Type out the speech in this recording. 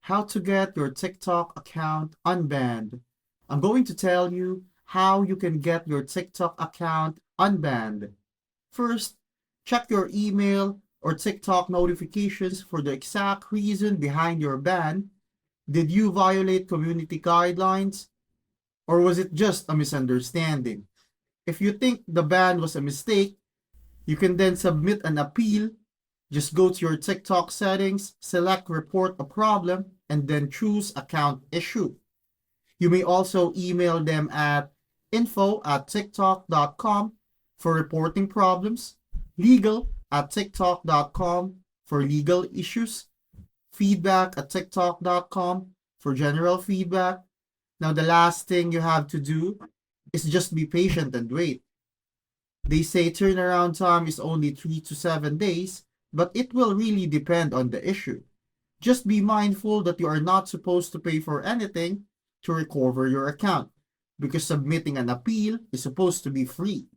how to get your TikTok account unbanned. I'm going to tell you how you can get your TikTok account unbanned. First, check your email or TikTok notifications for the exact reason behind your ban. Did you violate community guidelines, or was it just a misunderstanding? If you think the ban was a mistake, you can then submit an appeal. Just go to your TikTok settings, select report a problem, and then choose account issue. You may also email them at info@tiktok.com for reporting problems, legal@tiktok.com for legal issues, feedback@tiktok.com for general feedback. Now, the last thing you have to do is just be patient and wait. They say turnaround time is only 3 to 7 days, but it will really depend on the issue. Just be mindful that you are not supposed to pay for anything to recover your account, because submitting an appeal is supposed to be free.